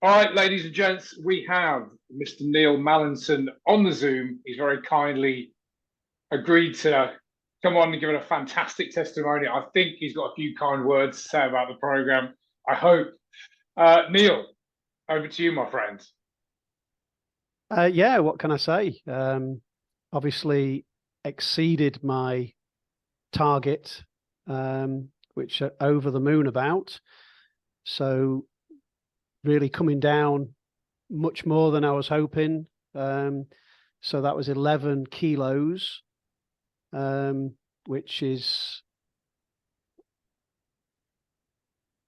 All right, ladies and gents, we have Mr. Neil Mallinson on the Zoom. He's very kindly agreed to come on and give it a fantastic testimony. I think he's got a few kind words to say about the program. I hope. Neil, over to you, my friend. Yeah, what can I say? Obviously exceeded my target, which are over the moon about. So really coming down much more than I was hoping. So that was 11 kilos, which is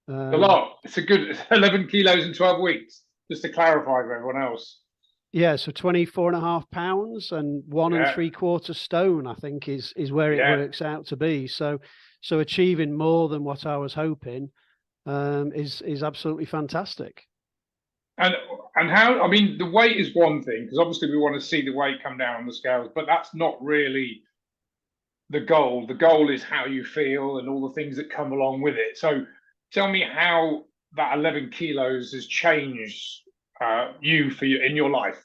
A lot. It's a good 11 kilos in 12 weeks, just to clarify for everyone else. Yeah, so 24.5 pounds and 1 3/4 stone, I think is where it works out to be. So achieving more than what I was hoping is absolutely fantastic. And how, I mean, the weight is one thing, because obviously we want to see the weight come down on the scales, but that's not really the goal. The goal is how you feel and all the things that come along with it. So tell me how that 11 kilos has changed you in your life.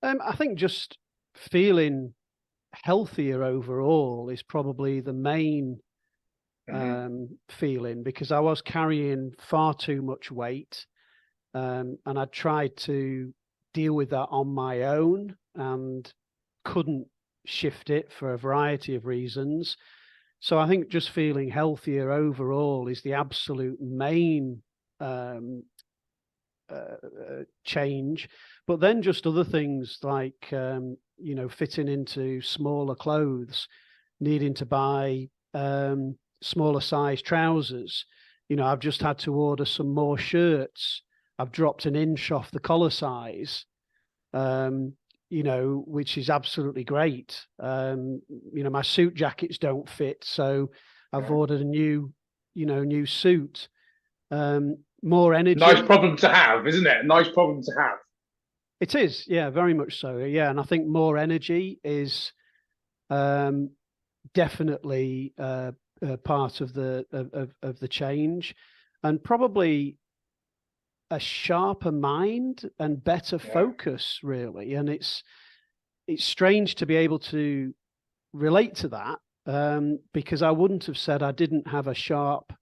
I think just feeling healthier overall is probably the main feeling, because I was carrying far too much weight, and I tried to deal with that on my own and couldn't shift it for a variety of reasons. So I think just feeling healthier overall is the absolute main change. But then just other things like fitting into smaller clothes, needing to buy smaller size trousers. I've just had to order some more shirts. I've dropped an inch off the collar size, which is absolutely great. My suit jackets don't fit, so I've ordered a new suit. More energy. Nice problem to have, isn't it? Nice problem to have. It is, yeah, very much so. Yeah, and I think more energy is definitely part of the change, and probably a sharper mind and better focus, really. And it's strange to be able to relate to that, because I wouldn't have said I didn't have a sharp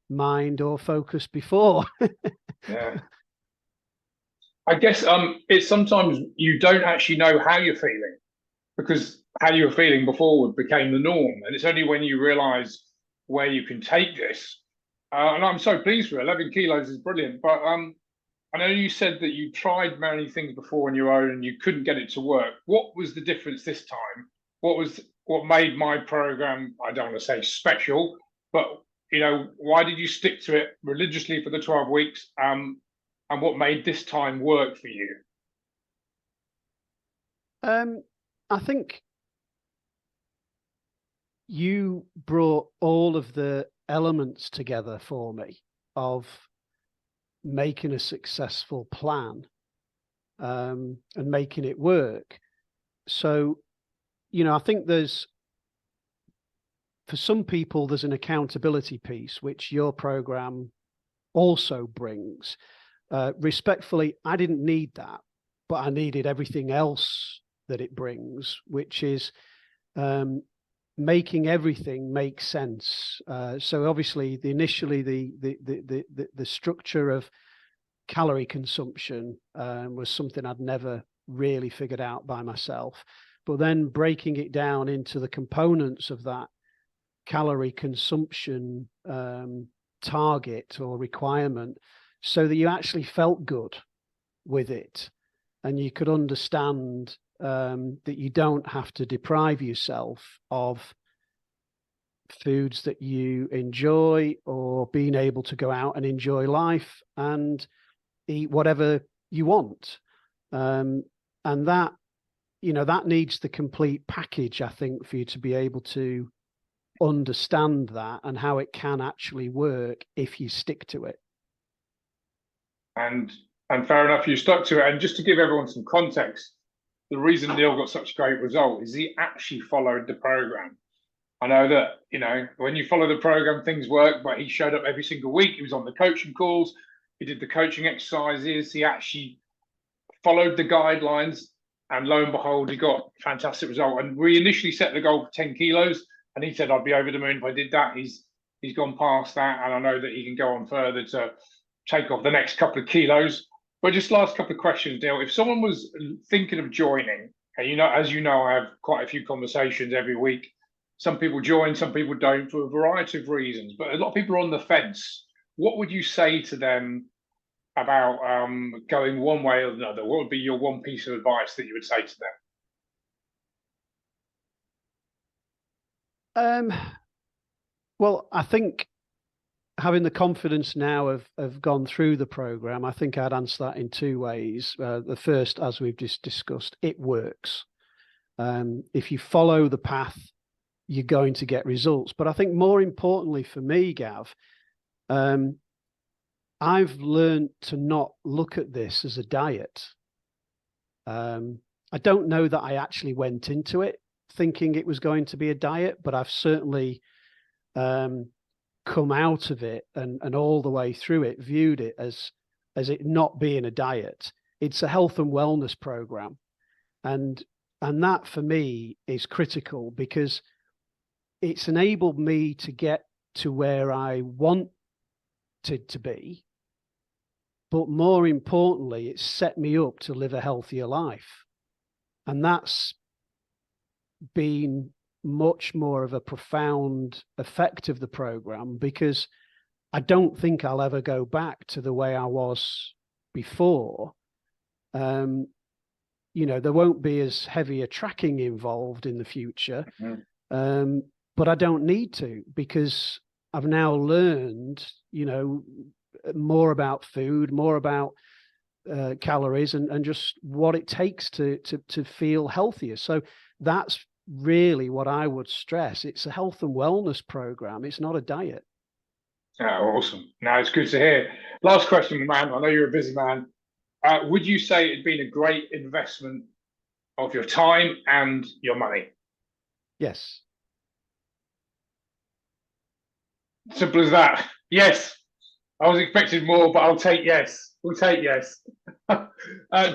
mind or focus before. Yeah. I guess it's sometimes you don't actually know how you're feeling, because how you were feeling before became the norm, and it's only when you realize where you can take this. And I'm so pleased with 11 kilos is brilliant. But I know you said that you tried many things before on your own and you couldn't get it to work. What was the difference this time? What made my program, I don't want to say special, but why did you stick to it religiously for the 12 weeks? And what made this time work for you? I think you brought all of the elements together for me of making a successful plan, and making it work. So, I think for some people, there's an accountability piece, which your program also brings. Respectfully, I didn't need that, but I needed everything else that it brings, which is making everything make sense. So obviously, initially the structure of calorie consumption was something I'd never really figured out by myself. But then breaking it down into the components of that calorie consumption target or requirement, so that you actually felt good with it, and you could understand that you don't have to deprive yourself of foods that you enjoy, or being able to go out and enjoy life and eat whatever you want. And that, that needs the complete package, I think, for you to be able to understand that and how it can actually work if you stick to it. And fair enough, you stuck to it. And just to give everyone some context, the reason Neil got such a great result is he actually followed the program. I know that, when you follow the program, things work, but he showed up every single week. He was on the coaching calls. he did the coaching exercises, he actually followed the guidelines, and lo and behold, he got a fantastic result. And we initially set the goal for 10 kilos, and he said, I'd be over the moon if I did that. He's gone past that, and I know that he can go on further to take off the next couple of kilos. But just last couple of questions, Neil. If someone was thinking of joining, and as you know, I have quite a few conversations every week. Some people join, some people don't, for a variety of reasons. But a lot of people are on the fence. What would you say to them about going one way or another? What would be your one piece of advice that you would say to them? Well, I think having the confidence now of gone through the program, I think I'd answer that in two ways. The first, as we've just discussed, it works. If you follow the path, you're going to get results. But I think more importantly for me, Gav, I've learned to not look at this as a diet. I don't know that I actually went into it thinking it was going to be a diet, but I've certainly come out of it and all the way through it, viewed it as it not being a diet. It's a health and wellness program. And that for me is critical, because it's enabled me to get to where I wanted to be. But more importantly, it's set me up to live a healthier life. And that's been much more of a profound effect of the program, because I don't think I'll ever go back to the way I was before. There won't be as heavy a tracking involved in the future, but I don't need to, because I've now learned, more about food, more about calories, and just what it takes to feel healthier. So that's really what I would stress. It's a health and wellness program. It's not a diet. Oh, awesome. Now, it's good to hear. Last question, man. I know you're a busy man. Would you say it'd been a great investment of your time and your money? Yes. Simple as that. Yes. I was expecting more, but I'll take yes. We'll take yes.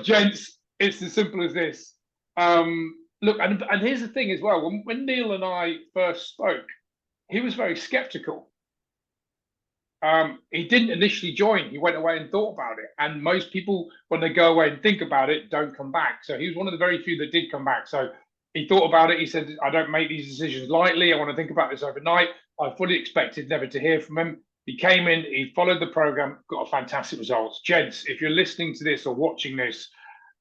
Gents, it's as simple as this. Look, and here's the thing as well. When Neil and I first spoke, he was very skeptical. He didn't initially join. He went away and thought about it. And most people, when they go away and think about it, don't come back. So he was one of the very few that did come back. So he thought about it. He said, I don't make these decisions lightly. I want to think about this overnight. I fully expected never to hear from him. He came in, he followed the program, got a fantastic results. Gents, if you're listening to this or watching this,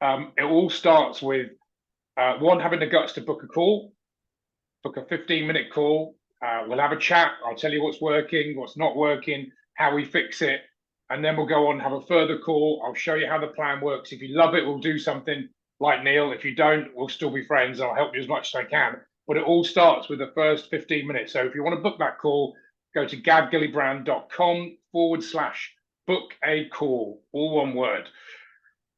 it all starts with one, having the guts to book a call, book a 15-minute call. We'll have a chat. I'll tell you what's working, what's not working, how we fix it. And then we'll go on, have a further call. I'll show you how the plan works. If you love it, we'll do something like Neil. If you don't, we'll still be friends. I'll help you as much as I can. But it all starts with the first 15 minutes. So if you want to book that call, go to gavgillibrand.com/book a call, all one word.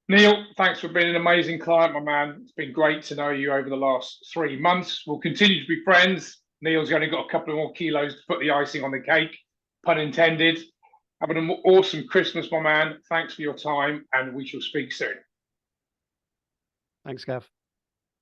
Neil, thanks for being an amazing client, my man. It's been great to know you over the last 3 months. We'll continue to be friends. Neil's only got a couple of more kilos to put the icing on the cake, pun intended. Have an awesome Christmas, my man. Thanks for your time, and we shall speak soon. Thanks, Gav.